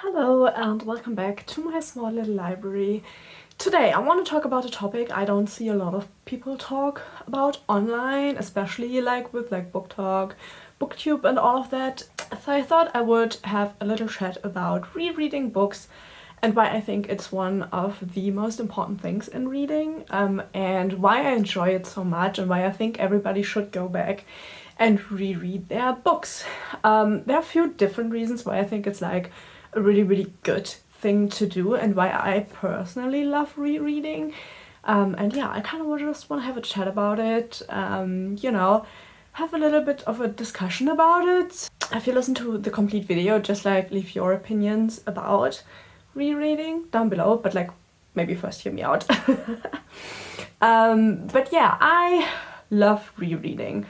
Hello and welcome back to my small little library. Today I want to talk about a topic I don't see a lot of people talk about online, especially with Book Talk, Booktube and all of that. So I thought I would have a little chat about rereading books and why I think it's one of the most important things in reading, and why I enjoy it so much and why I think everybody should go back and reread their books. There are a few different reasons why I think it's a really good thing to do and why I personally love rereading. And yeah, I kind of just want to have a chat about it, have a little bit of a discussion about it. If you listen to the complete video, just leave your opinions about rereading down below, but maybe first hear me out. But yeah, I love rereading.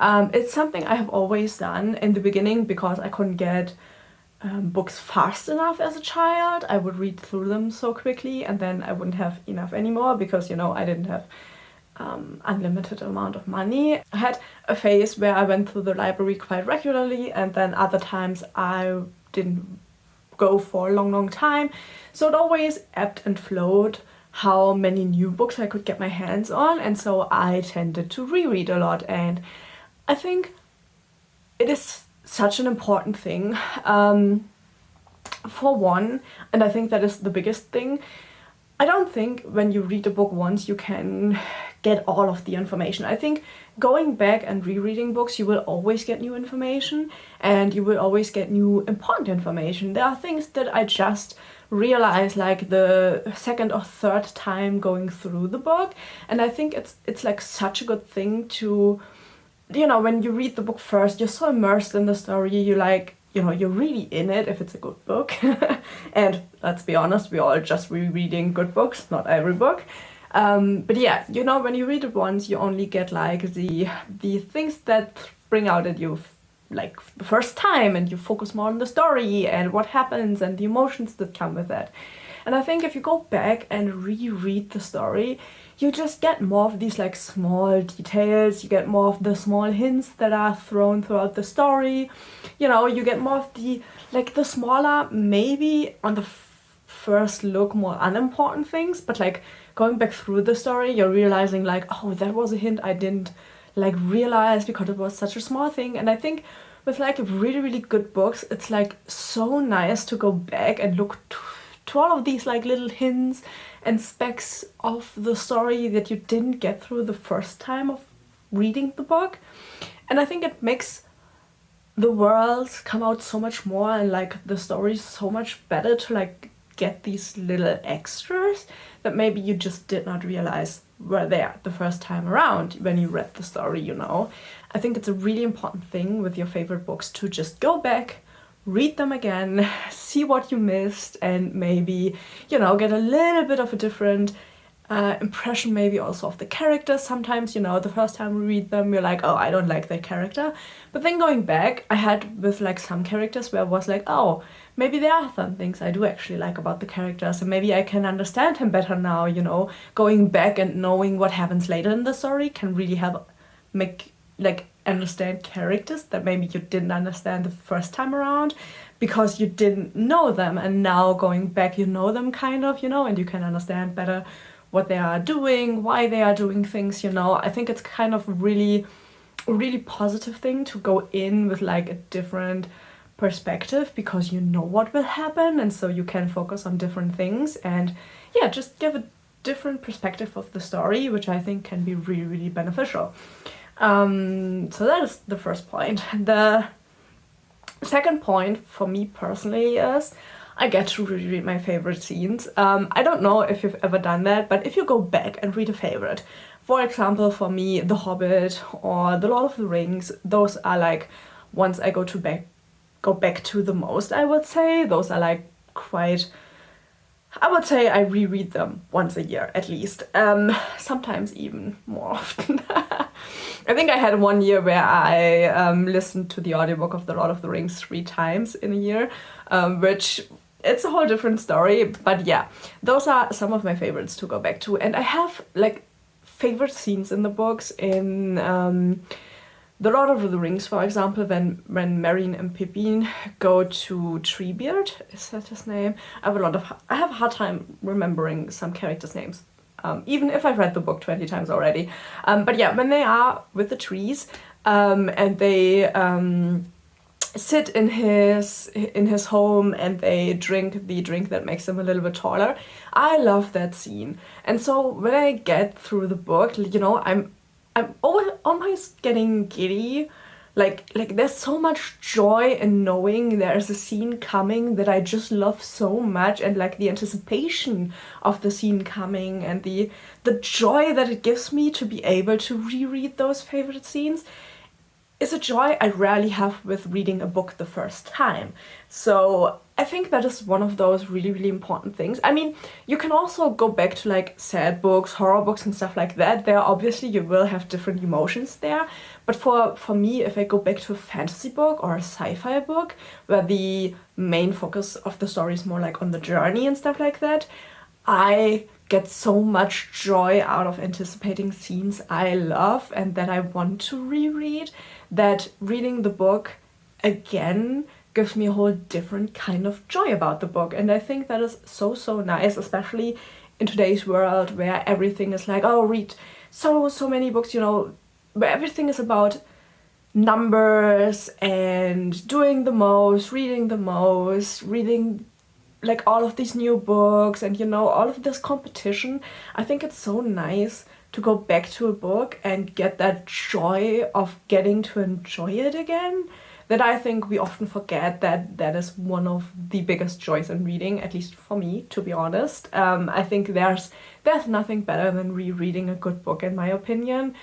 It's something I have always done in the beginning because I couldn't get books fast enough as a child. I would read through them so quickly and then I wouldn't have enough anymore because, I didn't have unlimited amount of money. I had a phase where I went through the library quite regularly and then other times I didn't go for a long time. So it always ebbed and flowed how many new books I could get my hands on, and so I tended to reread a lot, and I think it is such an important thing, for one, and I think that is the biggest thing. I don't think when you read a book once you can get all of the information. I think going back and rereading books, you will always get new information and you will always get new important information. There are things that I just realize the second or third time going through the book, and I think it's such a good thing to, when you read the book first, you're so immersed in the story, you're really in it if it's a good book. And let's be honest, we're all just rereading good books, not every book. But yeah, when you read it once, you only get the things that bring out at you the first time, and you focus more on the story and what happens and the emotions that come with that. And I think if you go back and reread the story, you just get more of these small details, you get more of the small hints that are thrown throughout the story. You get more of the smaller, maybe on the first look more unimportant things, but going back through the story, you're realizing oh, that was a hint I didn't realize because it was such a small thing. And I think with really good books, it's so nice to go back and look to all of these little hints and specks of the story that you didn't get through the first time of reading the book. And I think it makes the worlds come out so much more and the stories so much better to get these little extras that maybe you just did not realize were there the first time around when you read the story. I think it's a really important thing with your favorite books to just go back, read them again, see what you missed, and maybe, get a little bit of a different impression maybe also of the characters. Sometimes, the first time we read them, you're oh, I don't like that character. But then going back, I had with some characters where I was oh, maybe there are some things I do actually like about the characters, and maybe I can understand him better now, Going back and knowing what happens later in the story can really help make understand characters that maybe you didn't understand the first time around because you didn't know them, and now going back you know them kind of, and you can understand better what they are doing, why they are doing things. I think it's kind of a really positive thing to go in with a different perspective because you know what will happen, and so you can focus on different things and yeah, just give a different perspective of the story, which I think can be really beneficial. So that is the first point. The second point for me personally is I get to reread my favorite scenes. I don't know if you've ever done that, but if you go back and read a favorite, for example, for me, The Hobbit or The Lord of the Rings, those are ones I go back to the most, I would say. Those are I would say I reread them once a year at least, sometimes even more often. I think I had one year where I listened to the audiobook of The Lord of the Rings 3 times in a year, which it's a whole different story. But yeah, those are some of my favorites to go back to. And I have favorite scenes in the books in The Lord of the Rings, for example, when Merry and Pippin go to Treebeard, is that his name? I have a hard time remembering some characters' names, even if I've read the book 20 times already. But yeah, when they are with the trees, and they sit in his home and they drink the drink that makes them a little bit taller. I love that scene. And so when I get through the book, you know, I'm almost getting giddy. Like there's so much joy in knowing there's a scene coming that I just love so much, and like the anticipation of the scene coming and the joy that it gives me to be able to reread those favorite scenes is a joy I rarely have with reading a book the first time. So I think that is one of those really, really important things. I mean, you can also go back to like sad books, horror books and stuff like that. There obviously you will have different emotions there. But for me, if I go back to a fantasy book or a sci-fi book where the main focus of the story is more like on the journey and stuff like that, I get so much joy out of anticipating scenes I love and that I want to reread, that reading the book again gives me a whole different kind of joy about the book. And I think that is so, so nice, especially in today's world where everything is like, oh, read so many books, you know, where everything is about numbers and doing the most, reading like all of these new books and, you know, all of this competition. I think it's so nice to go back to a book and get that joy of getting to enjoy it again, that I think we often forget that is one of the biggest joys in reading, at least for me, to be honest. I think there's nothing better than rereading a good book, in my opinion,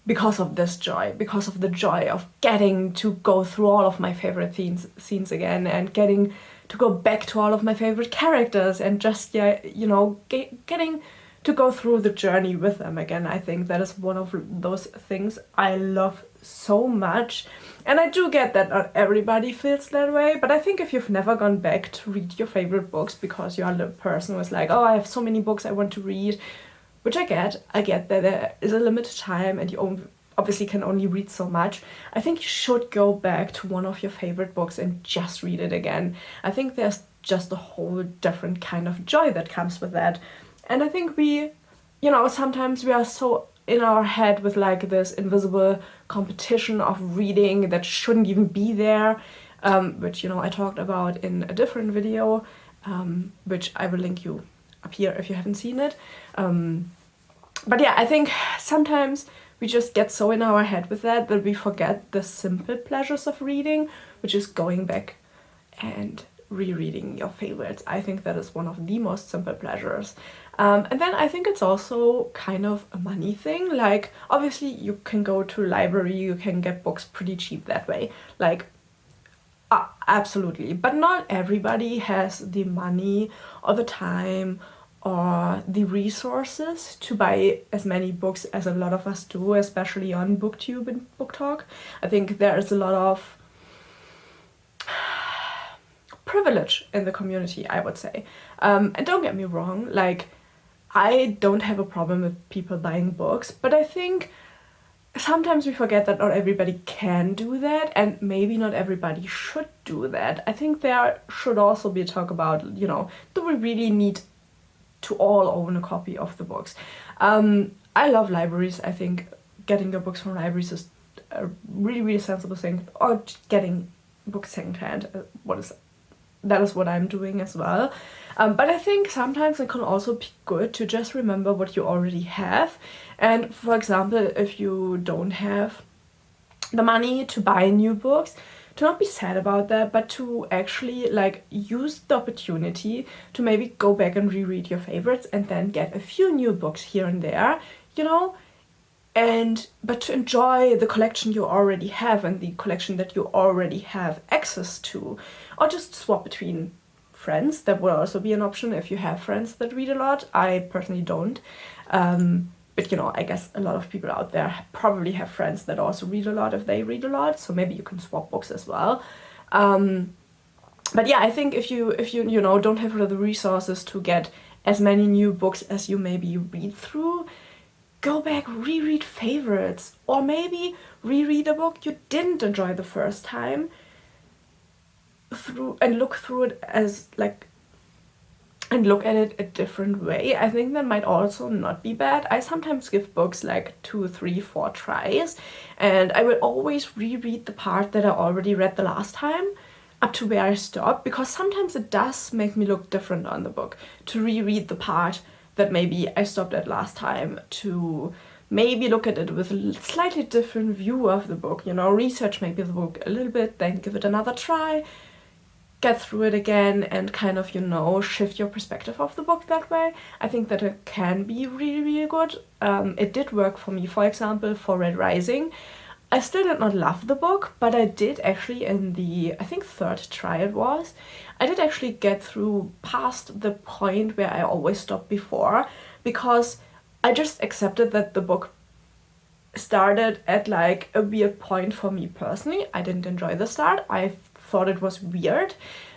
because of this joy, because of the joy of getting to go through all of my favorite scenes again and getting to go back to all of my favorite characters and just, yeah, you know, getting to go through the journey with them again. I think that is one of those things I love so much. And I do get that not everybody feels that way, but I think if you've never gone back to read your favorite books because you are the person who's like, oh, I have so many books I want to read, which I get that there is a limited time and you obviously can only read so much. I think you should go back to one of your favorite books and just read it again. I think there's just a whole different kind of joy that comes with that. And I think we, you know, sometimes we are so in our head with like this invisible competition of reading that shouldn't even be there, which, you know, I talked about in a different video, which I will link you up here if you haven't seen it. But yeah, I think sometimes we just get so in our head with that we forget the simple pleasures of reading, which is going back and rereading your favorites. I think that is one of the most simple pleasures. And then I think it's also kind of a money thing. Like, obviously you can go to a library, you can get books pretty cheap that way. Like, absolutely. But not everybody has the money or the time or the resources to buy as many books as a lot of us do, especially on booktube and book talk. I think there is a lot of privilege in the community, I would say. And don't get me wrong, like, I don't have a problem with people buying books, but I think sometimes we forget that not everybody can do that, and maybe not everybody should do that. I think there should also be a talk about, you know, do we really need to all own a copy of the books? I love libraries. I think getting your books from libraries is a really, really sensible thing, or getting books secondhand. That is what I'm doing as well. But I think sometimes it can also be good to just remember what you already have. And for example, if you don't have the money to buy new books, to not be sad about that, but to actually like use the opportunity to maybe go back and reread your favorites and then get a few new books here and there, you know, but to enjoy the collection you already have and the collection that you already have access to, or just swap between friends. That would also be an option if you have friends that read a lot. I personally don't. But, you know, I guess a lot of people out there probably have friends that also read a lot if they read a lot, so maybe you can swap books as well. But yeah, I think if you you know, don't have the resources to get as many new books as you maybe read through, go back, reread favorites, or maybe reread a book you didn't enjoy the first time and look through it as like, and look at it a different way. I think that might also not be bad. I sometimes give books like 2, 3, 4 tries, and I will always reread the part that I already read the last time up to where I stopped, because sometimes it does make me look different on the book to reread the part that maybe I stopped at last time, to maybe look at it with a slightly different view of the book, you know, research maybe the book a little bit, then give it another try, get through it again, and kind of, you know, shift your perspective of the book that way. I think that it can be really, really good. It did work for me, for example, for Red Rising. I still did not love the book, but I did actually, in the, I think, 3rd try it was, I did actually get through past the point where I always stopped before, because I just accepted that the book started at like a weird point for me personally. I didn't enjoy the start. I thought it was weird,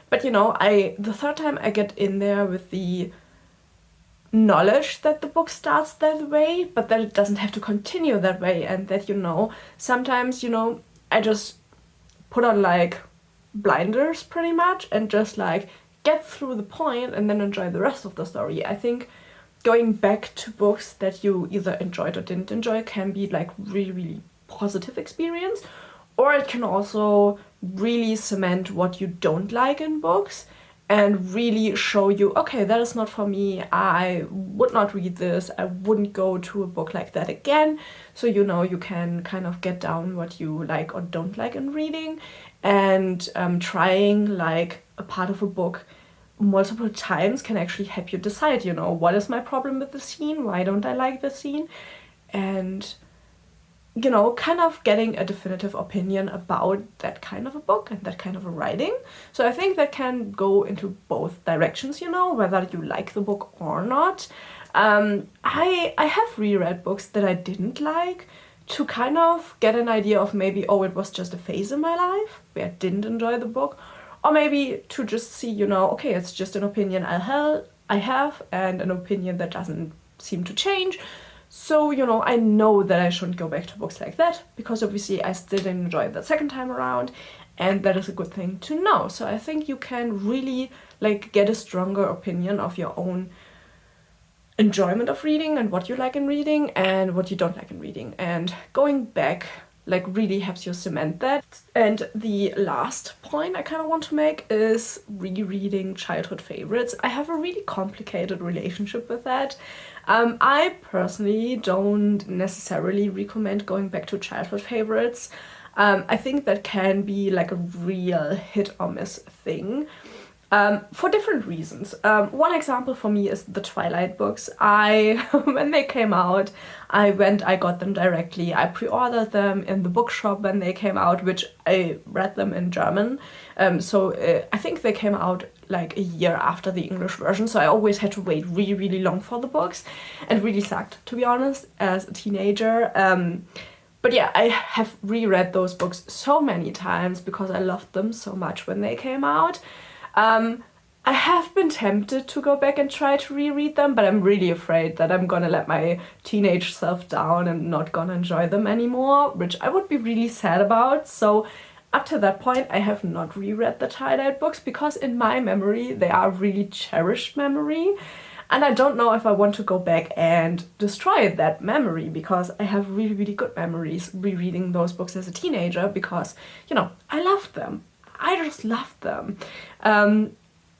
but you know, the 3rd time I get in there with the knowledge that the book starts that way, but that it doesn't have to continue that way, and that, you know, sometimes, you know, I just put on like blinders pretty much and just like get through the point and then enjoy the rest of the story. I think going back to books that you either enjoyed or didn't enjoy can be like really, really positive experience, or it can also really cement what you don't like in books and really show you, okay, that is not for me, I would not read this, I wouldn't go to a book like that again. So, you know, you can kind of get down what you like or don't like in reading, and trying like a part of a book multiple times can actually help you decide, you know, what is my problem with the scene, why don't I like the scene, and, you know, kind of getting a definitive opinion about that kind of a book and that kind of a writing. So I think that can go into both directions, you know, whether you like the book or not. I have reread books that I didn't like to kind of get an idea of maybe, oh, it was just a phase in my life where I didn't enjoy the book, or maybe to just see, you know, okay, it's just an opinion I have, and an opinion that doesn't seem to change. So, you know, I know that I shouldn't go back to books like that, because obviously I still didn't enjoy it the second time around, and that is a good thing to know. So I think you can really like get a stronger opinion of your own enjoyment of reading and what you like in reading and what you don't like in reading. And going back like really helps you cement that. And the last point I kind of want to make is rereading childhood favorites. I have a really complicated relationship with that. I personally don't necessarily recommend going back to childhood favorites. I think that can be like a real hit or miss thing. For different reasons. One example for me is the Twilight books. When they came out, I got them directly. I pre-ordered them in the bookshop when they came out, which I read them in German. So I think they came out like a year after the English version, so I always had to wait really, really long for the books, and really sucked, to be honest, as a teenager. But yeah, I have reread those books so many times because I loved them so much when they came out. I have been tempted to go back and try to reread them, but I'm really afraid that I'm gonna let my teenage self down and not gonna enjoy them anymore, which I would be really sad about. So up to that point, I have not reread the Twilight books, because in my memory, they are a really cherished memory. And I don't know if I want to go back and destroy that memory, because I have really, really good memories rereading those books as a teenager, because, you know, I loved them. I just loved them.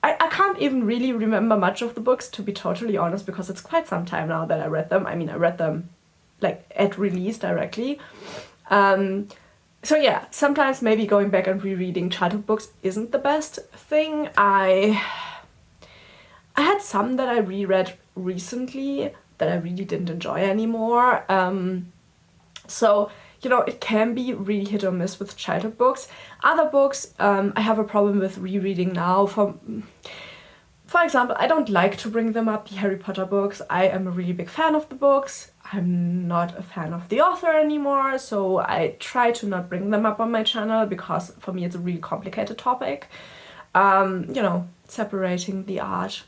I can't even really remember much of the books, to be totally honest, because it's quite some time now that I read them. I mean, I read them like at release directly. So yeah, sometimes maybe going back and rereading childhood books isn't the best thing. I had some that I reread recently that I really didn't enjoy anymore. So, you know, it can be really hit or miss with childhood books. Other books, I have a problem with rereading now. For example, I don't like to bring them up, the Harry Potter books. I am a really big fan of the books. I'm not a fan of the author anymore, so I try to not bring them up on my channel, because for me it's a really complicated topic. You know, separating the art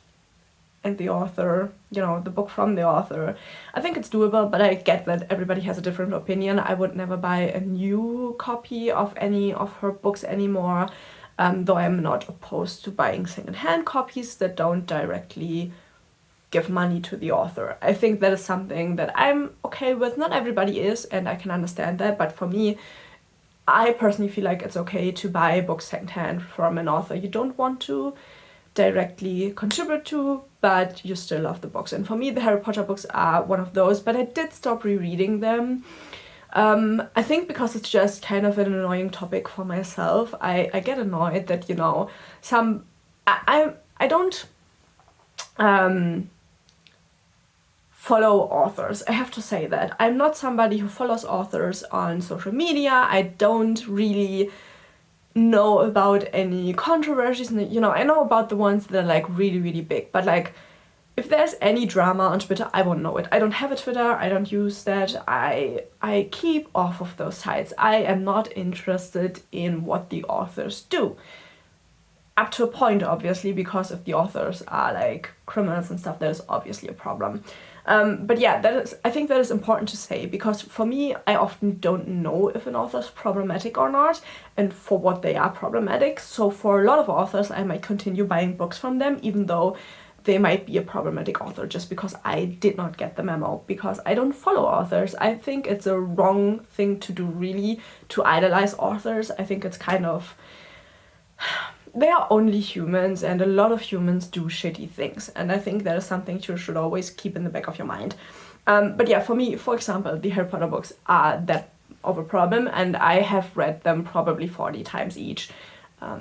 and the author, you know, the book from the author, I think it's doable, but I get that everybody has a different opinion. I would never buy a new copy of any of her books anymore, though I'm not opposed to buying secondhand copies that don't directly give money to the author. I think that is something that I'm okay with. Not everybody is, and I can understand that, but for me, I personally feel like it's okay to buy books secondhand from an author you don't want to directly contribute to, but you still love the books. And for me, the Harry Potter books are one of those, but I did stop rereading them. I think because it's just kind of an annoying topic for myself. I get annoyed that, you know, I don't follow authors. I have to say that. I'm not somebody who follows authors on social media. I don't really know about any controversies. You know, I know about the ones that are like really, really big, but like if there's any drama on Twitter, I won't know it. I don't have a Twitter, I don't use that. I keep off of those sites. I am not interested in what the authors do. Up to a point, obviously, because if the authors are like criminals and stuff, that is obviously a problem. But yeah, I think that is important to say, because for me, I often don't know if an author is problematic or not, and for what they are problematic. So for a lot of authors, I might continue buying books from them, even though they might be a problematic author, just because I did not get the memo, because I don't follow authors. I think it's a wrong thing to do, really, to idolize authors. I think it's kind of... They are only humans, and a lot of humans do shitty things, and I think that is something you should always keep in the back of your mind. But yeah, for me, for example, the Harry Potter books are that of a problem, and I have read them probably 40 times each,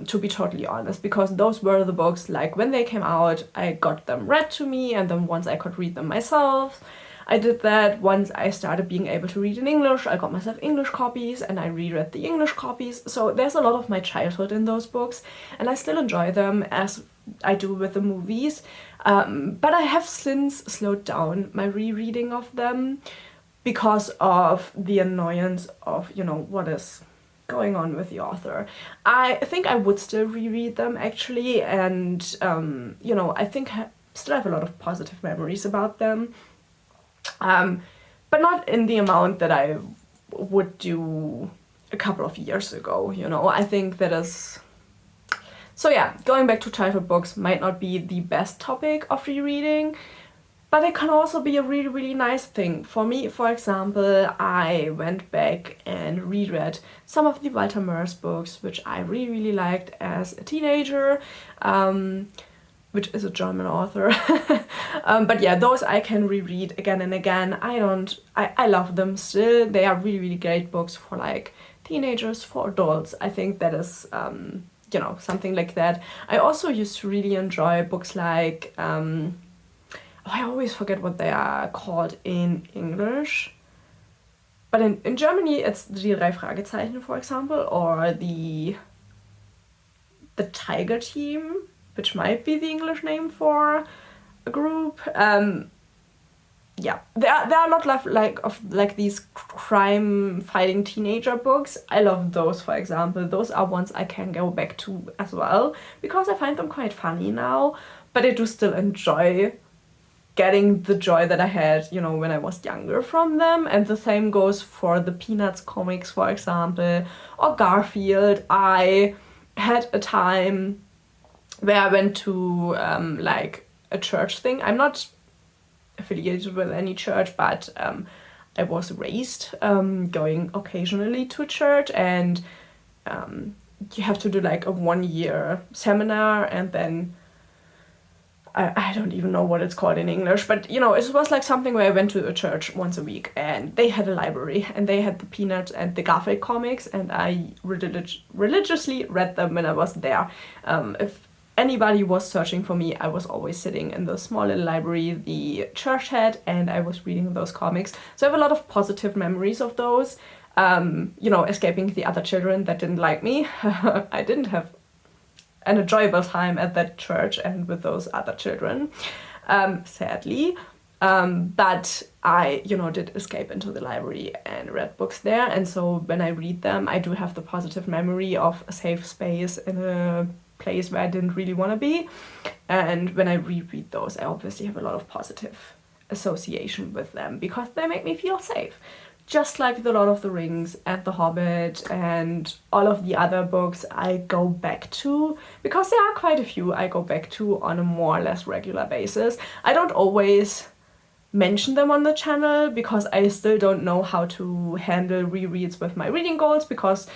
to be totally honest, because those were the books, like when they came out, I got them read to me, and then once I could read them myself, I did that. Once I started being able to read in English, I got myself English copies and I reread the English copies. So there's a lot of my childhood in those books, and I still enjoy them as I do with the movies. But I have since slowed down my rereading of them because of the annoyance of, you know, what is going on with the author. I think I would still reread them, actually, and you know, I think I still have a lot of positive memories about them. But not in the amount that I would do a couple of years ago, you know. I think that is... So yeah, going back to childhood books might not be the best topic of rereading, but it can also be a really, really nice thing. For me, for example, I went back and reread some of the Walter Mörs books, which I really, really liked as a teenager. Which is a German author. But yeah, those I can reread again and again. I love them still. They are really, really great books for like teenagers, for adults. I think that is, you know, something like that. I also used to really enjoy books like, I always forget what they are called in English. But in Germany, it's Die drei Fragezeichen, for example, or the Tiger Team, which might be the English name for a group. Yeah, there are a lot of these crime-fighting teenager books. I love those, for example. Those are ones I can go back to as well, because I find them quite funny now, but I do still enjoy getting the joy that I had, you know, when I was younger from them. And the same goes for the Peanuts comics, for example, or Garfield. I had a time where I went to like a church thing. I'm not affiliated with any church, but I was raised going occasionally to a church, and you have to do like a 1-year seminar, and then I don't even know what it's called in English, but you know, it was like something where I went to a church once a week, and they had a library, and they had the Peanuts and the Garfield comics, and I religiously read them when I was there. If anybody was searching for me, I was always sitting in the small little library the church had, and I was reading those comics. So I have a lot of positive memories of those. You know, escaping the other children that didn't like me. I didn't have an enjoyable time at that church and with those other children, sadly. But I, you know, did escape into the library and read books there. And so when I read them, I do have the positive memory of a safe space in a place where I didn't really want to be. And when I reread those, I obviously have a lot of positive association with them because they make me feel safe. Just like The Lord of the Rings and The Hobbit and all of the other books I go back to, because there are quite a few I go back to on a more or less regular basis. I don't always mention them on the channel because I still don't know how to handle rereads with my reading goals, because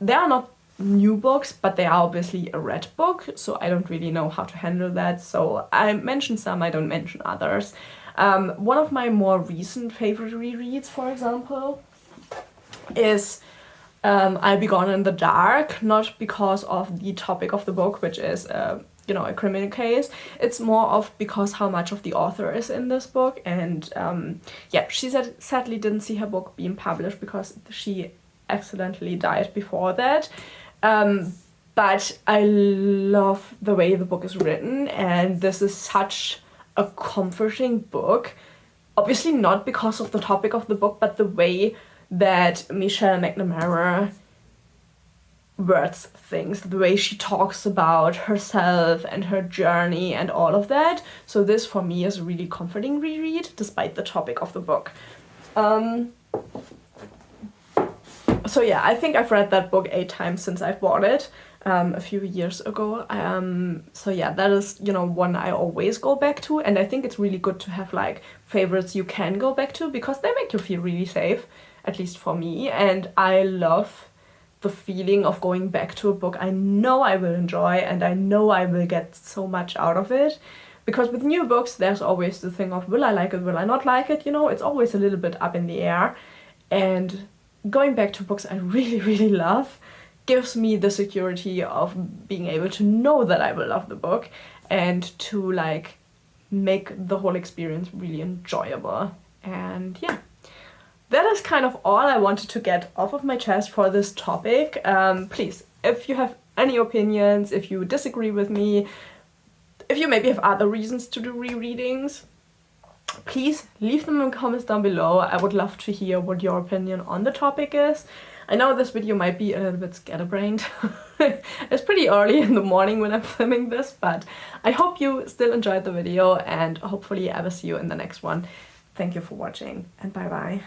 they are not new books, but they are obviously a read book, so I don't really know how to handle that. So I mention some, I don't mention others. One of my more recent favorite rereads, for example, is I'll Be Gone in the Dark, not because of the topic of the book, which is you know, a criminal case. It's more of because how much of the author is in this book. And yeah, she sadly didn't see her book being published because she accidentally died before that. But I love the way the book is written, and this is such a comforting book. Obviously not because of the topic of the book, but the way that Michelle McNamara words things, the way she talks about herself and her journey and all of that. So this for me is a really comforting reread despite the topic of the book. So yeah, I think I've read that book 8 times since I've bought it a few years ago. So yeah, that is, you know, one I always go back to, and I think it's really good to have like favorites you can go back to because they make you feel really safe, at least for me. And I love the feeling of going back to a book I know I will enjoy and I know I will get so much out of it. Because with new books, there's always the thing of, will I like it, will I not like it? You know, it's always a little bit up in the air. And going back to books I really, really love gives me the security of being able to know that I will love the book and to like make the whole experience really enjoyable. And yeah, that is kind of all I wanted to get off of my chest for this topic. Please, if you have any opinions, if you disagree with me, if you maybe have other reasons to do rereadings, please leave them in the comments down below. I would love to hear what your opinion on the topic is. I know this video might be a little bit scatterbrained. It's pretty early in the morning when I'm filming this, but I hope you still enjoyed the video and hopefully I will see you in the next one. Thank you for watching and bye bye.